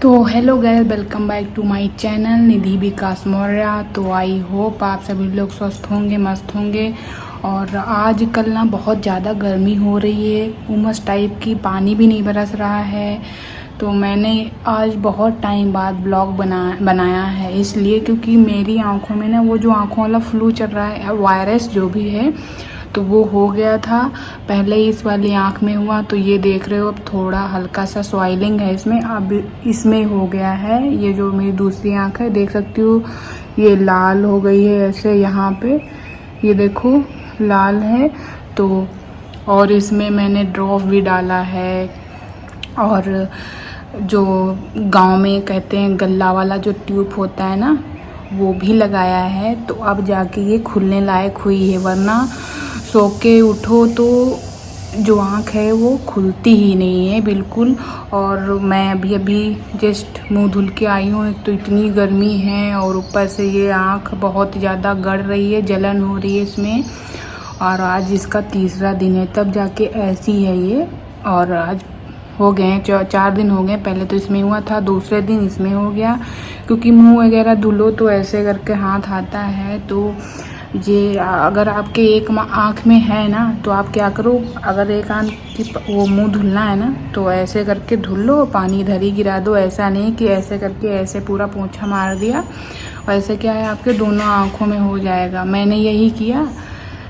तो hello guys, welcome back to my channel Nidhi Vikas Maurya. तो I hope आप सभी लोग स्वस्थ होंगे, मस्त होंगे। और आज कल ना बहुत ज़्यादा गर्मी हो रही है, उमस टाइप की, पानी भी नहीं बरस रहा है। तो मैंने आज बहुत टाइम बाद ब्लॉग बनाया है, इसलिए क्योंकि मेरी आंखों में ना वो जो आंखों वाला फ्लू चल रहा है, वायरस जो भी है, तो वो हो गया था। पहले इस वाली आँख में हुआ, तो ये देख रहे हो अब थोड़ा हल्का सा स्वेलिंग है इसमें। अब इसमें हो गया है, ये जो मेरी दूसरी आँख है देख सकती हो, ये लाल हो गई है ऐसे, यहाँ पे ये देखो लाल है। तो और इसमें मैंने ड्रॉप भी डाला है, और जो गांव में कहते हैं गल्ला वाला जो ट्यूब होता है ना, वो भी लगाया है। तो अब जाके ये खुलने लायक हुई है, वरना सो के उठो तो जो आँख है वो खुलती ही नहीं है बिल्कुल। और मैं अभी जस्ट मुंह धुल के आई हूँ। एक तो इतनी गर्मी है और ऊपर से ये आँख बहुत ज़्यादा गड़ रही है, जलन हो रही है इसमें। और आज इसका तीसरा दिन है, तब जाके ऐसी है ये। और आज हो गए हैं 4 दिन हो गए, पहले तो इसमें हुआ था, दूसरे दिन इसमें हो गया। क्योंकि मुंह वगैरह धुलो तो ऐसे करके हाथ आता है। तो ये अगर आपके एक आँख में है ना, तो आप क्या करो, अगर एक आँख की वो मुंह धुलना है ना, तो ऐसे करके धुल लो, पानी इधर ही गिरा दो। ऐसा नहीं कि ऐसे करके ऐसे पूरा पोंछा मार दिया, और ऐसे क्या है आपके दोनों आँखों में हो जाएगा। मैंने यही किया,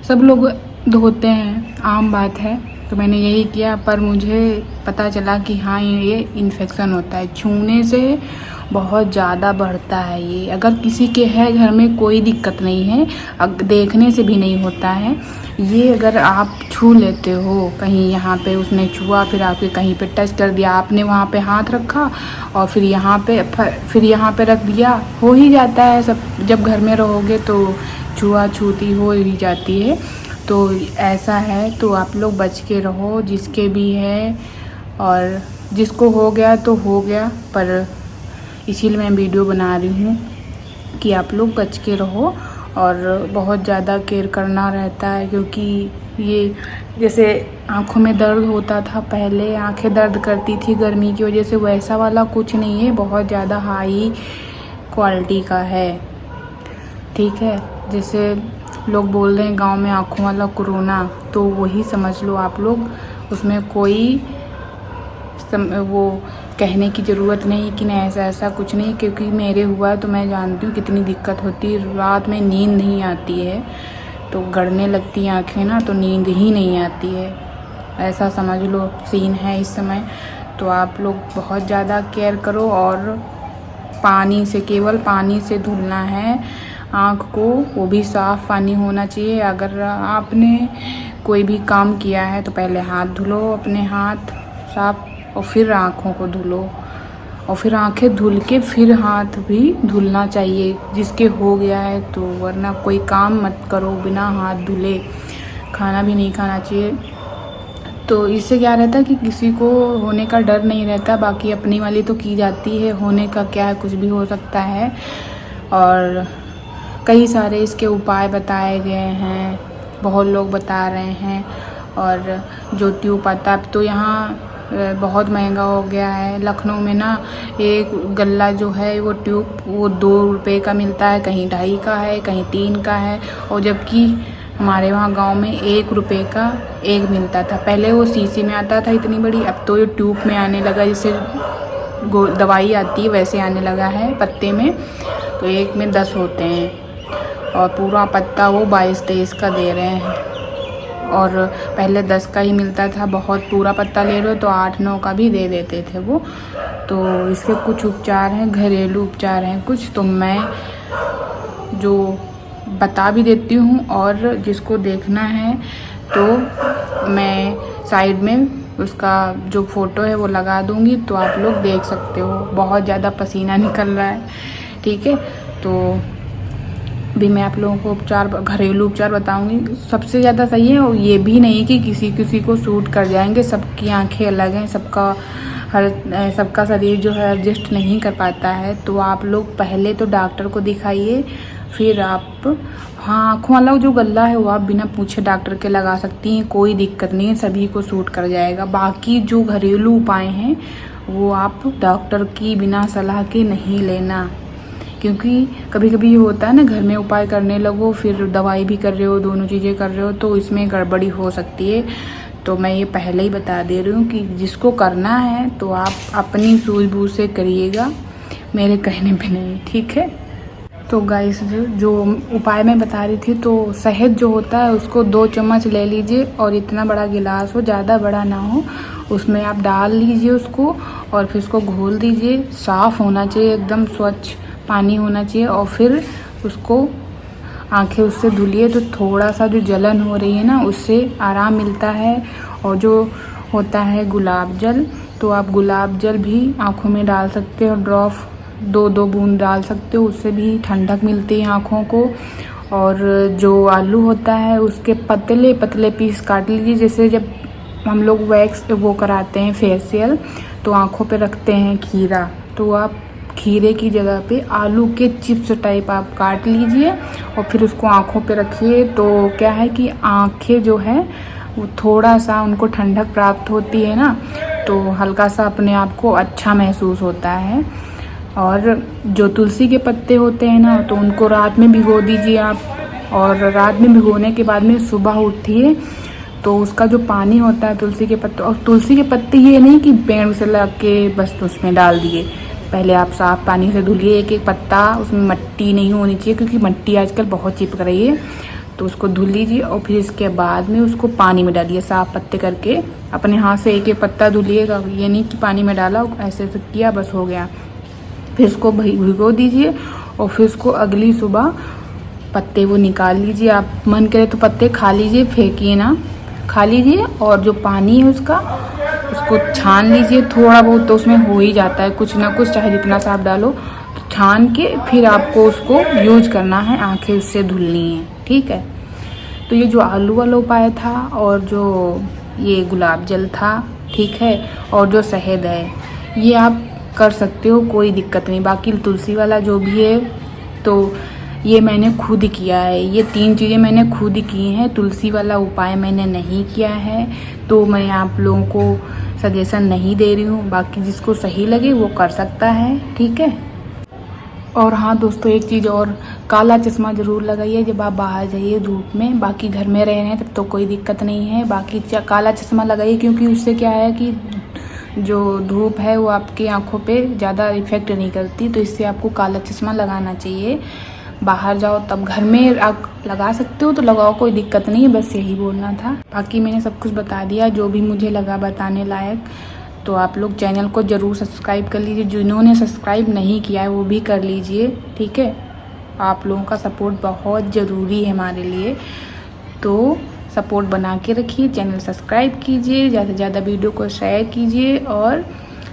सब लोग धोते हैं, आम बात है, तो मैंने यही किया। पर मुझे पता चला कि हाँ ये इन्फेक्शन होता है, छूने से बहुत ज़्यादा बढ़ता है ये। अगर किसी के है घर में कोई दिक्कत नहीं है, देखने से भी नहीं होता है ये। अगर आप छू लेते हो कहीं, यहाँ पे उसने छुआ, फिर आपके कहीं पे टच कर दिया, आपने वहाँ पे हाथ रखा और फिर यहाँ पे रख दिया, हो ही जाता है सब। जब घर में रहोगे तो छुआ छूती हो ही जाती है। तो ऐसा है, तो आप लोग बच के रहो जिसके भी है। और जिसको हो गया तो हो गया, पर इसीलिए मैं वीडियो बना रही हूँ कि आप लोग बच के रहो। और बहुत ज़्यादा केयर करना रहता है, क्योंकि ये जैसे आँखों में दर्द होता था पहले, आँखें दर्द करती थी गर्मी की वजह से, वैसा वाला कुछ नहीं है, बहुत ज़्यादा हाई क्वालिटी का है। ठीक है, जैसे लोग बोल रहे हैं गांव में आँखों वाला कोरोना, तो वही समझ लो आप लोग। उसमें कोई वो कहने की ज़रूरत नहीं कि नहीं ऐसा कुछ नहीं, क्योंकि मेरे हुआ तो मैं जानती हूँ कितनी दिक्कत होती है। रात में नींद नहीं आती है, तो गड़ने लगती हैं आँखें ना, तो नींद ही नहीं आती है, ऐसा समझ लो सीन है इस समय। तो आप लोग बहुत ज़्यादा केयर करो, और पानी से, केवल पानी से धुलना है आँख को, वो भी साफ़ पानी होना चाहिए। अगर आपने कोई भी काम किया है तो पहले हाथ धुलो, अपने हाथ साफ, और फिर आँखों को धुलो, और फिर आँखें धुल के फिर हाथ भी धुलना चाहिए जिसके हो गया है तो। वरना कोई काम मत करो बिना हाथ धुले, खाना भी नहीं खाना चाहिए। तो इससे क्या रहता है कि किसी को होने का डर नहीं रहता, बाकी अपनी वाली तो की जाती है, होने का क्या है, कुछ भी हो सकता है। और कई सारे इसके उपाय बताए गए हैं, बहुत लोग बता रहे हैं। और जो ट्यूब आता है, अब तो यहाँ बहुत महंगा हो गया है। लखनऊ में ना एक गल्ला जो है वो ट्यूब, वो 2 रुपये का मिलता है, कहीं 2.5 का है, कहीं 3 का है। और जबकि हमारे वहाँ गांव में 1 रुपये का एक मिलता था। पहले वो शीशी में आता था इतनी बड़ी, अब तो ये ट्यूब में आने लगा, जैसे दवाई आती है वैसे आने लगा है पत्ते में। तो एक में 10 होते हैं, और पूरा पत्ता वो 22-23 का दे रहे हैं। और पहले 10 का ही मिलता था, बहुत पूरा पत्ता ले लो तो 8-9 का भी दे देते थे वो। तो इसके कुछ उपचार हैं, घरेलू उपचार हैं कुछ, तो मैं जो बता भी देती हूँ, और जिसको देखना है तो मैं साइड में उसका जो फ़ोटो है वो लगा दूँगी, तो आप लोग देख सकते हो। बहुत ज़्यादा पसीना निकल रहा है, ठीक है। तो भी मैं आप लोगों को उपचार, घरेलू उपचार बताऊंगी, सबसे ज़्यादा सही है। और ये भी नहीं कि किसी किसी को सूट कर जाएंगे, सबकी आंखें अलग हैं, सबका सबका शरीर जो है एडजस्ट नहीं कर पाता है, तो आप लोग पहले तो डॉक्टर को दिखाइए, फिर आप हाँ आँखों वाला जो गल्ला है वो आप बिना पूछे डॉक्टर के लगा सकती हैं, कोई दिक्कत नहीं है, सभी को सूट कर जाएगा। बाकी जो घरेलू उपाय हैं वो आप डॉक्टर की बिना सलाह के नहीं लेना, क्योंकि कभी कभी ये होता है ना, घर में उपाय करने लगो फिर दवाई भी कर रहे हो, दोनों चीज़ें कर रहे हो, तो इसमें गड़बड़ी हो सकती है। तो मैं ये पहले ही बता दे रही हूँ कि जिसको करना है तो आप अपनी सूझबूझ से करिएगा, मेरे कहने पे नहीं, ठीक है। तो गाइस जो उपाय मैं बता रही थी, तो शहद जो होता है उसको 2 चम्मच ले लीजिए, और इतना बड़ा गिलास हो, ज़्यादा बड़ा ना हो, उसमें आप डाल लीजिए उसको, और फिर उसको घोल दीजिए। साफ़ होना चाहिए, एकदम स्वच्छ पानी होना चाहिए, और फिर उसको आंखें उससे धुलिए, तो थोड़ा सा जो जलन हो रही है ना उससे आराम मिलता है। और जो होता है गुलाब जल, तो आप गुलाब जल भी आँखों में डाल सकते हो, ड्रॉप 2-2 बूंद डाल सकते हो, उससे भी ठंडक मिलती है आँखों को। और जो आलू होता है उसके पतले पतले पीस काट लीजिए, जैसे जब हम लोग वैक्स वो कराते हैं फेशियल, तो आँखों पे रखते हैं खीरा, तो आप खीरे की जगह पे आलू के चिप्स टाइप आप काट लीजिए और फिर उसको आँखों पे रखिए। तो क्या है कि आँखें जो है वो थोड़ा सा उनको ठंडक प्राप्त होती है ना, तो हल्का सा अपने आप को अच्छा महसूस होता है। और जो तुलसी के पत्ते होते हैं ना, तो उनको रात में भिगो दीजिए आप, और रात में भिगोने के बाद में सुबह उठिए, तो उसका जो पानी होता है तुलसी के पत्ते, और तुलसी के पत्ते ये नहीं कि पेड़ से लग के बस उसमें डाल दिए, पहले आप साफ़ पानी से धुलिए एक एक पत्ता, उसमें मिट्टी नहीं होनी चाहिए, क्योंकि मिट्टी आजकल बहुत चिपक रही है, तो उसको धुल लीजिए। और फिर इसके बाद में उसको पानी में डालिए, साफ़ पत्ते करके अपने हाथ से एक एक पत्ता धुलिएगा, ये नहीं कि पानी में डाला ऐसे ऐसे किया बस हो गया। फिर उसको भिगो दीजिए, और फिर उसको अगली सुबह पत्ते वो निकाल लीजिए। आप मन करे तो पत्ते खा लीजिए, फेंकिए ना, खा लीजिए। और जो पानी है उसको छान लीजिए, थोड़ा बहुत तो उसमें हो ही जाता है कुछ ना कुछ, चाहे जितना सा आप डालो, तो छान के फिर आपको उसको यूज करना है, आंखें उससे धुलनी है, ठीक है। तो ये जो आलू वाला उपाय था, और जो ये गुलाब जल था, ठीक है, और जो शहद है, ये आप कर सकते हो, कोई दिक्कत नहीं। बाकी तुलसी वाला जो भी है, तो ये मैंने खुद किया है, ये 3 चीज़ें मैंने खुद की हैं, तुलसी वाला उपाय मैंने नहीं किया है, तो मैं आप लोगों को सजेशन नहीं दे रही हूँ। बाकी जिसको सही लगे वो कर सकता है, ठीक है। और हाँ दोस्तों, एक चीज़ और, काला चश्मा ज़रूर लगाइए जब आप बाहर जाइए धूप में। बाकी घर में रह रहे हैं तब तो कोई दिक्कत नहीं है, बाकी काला चश्मा लगाइए, क्योंकि उससे क्या है कि जो धूप है वो आपकी आंखों पे ज़्यादा इफ़ेक्ट नहीं करती, तो इससे आपको काला चश्मा लगाना चाहिए। बाहर जाओ तब, घर में आप लगा सकते हो तो लगाओ, कोई दिक्कत नहीं है, बस यही बोलना था। बाकी मैंने सब कुछ बता दिया जो भी मुझे लगा बताने लायक। तो आप लोग चैनल को ज़रूर सब्सक्राइब कर लीजिए, जिन्होंने सब्सक्राइब नहीं किया है वो भी कर लीजिए, ठीक है। आप लोगों का सपोर्ट बहुत ज़रूरी है हमारे लिए, तो सपोर्ट बना के रखिए, चैनल सब्सक्राइब कीजिए, ज़्यादा से ज़्यादा वीडियो को शेयर कीजिए, और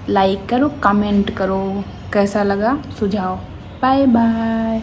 लाइक करो, कमेंट करो कैसा लगा, सुझाव। Bye bye.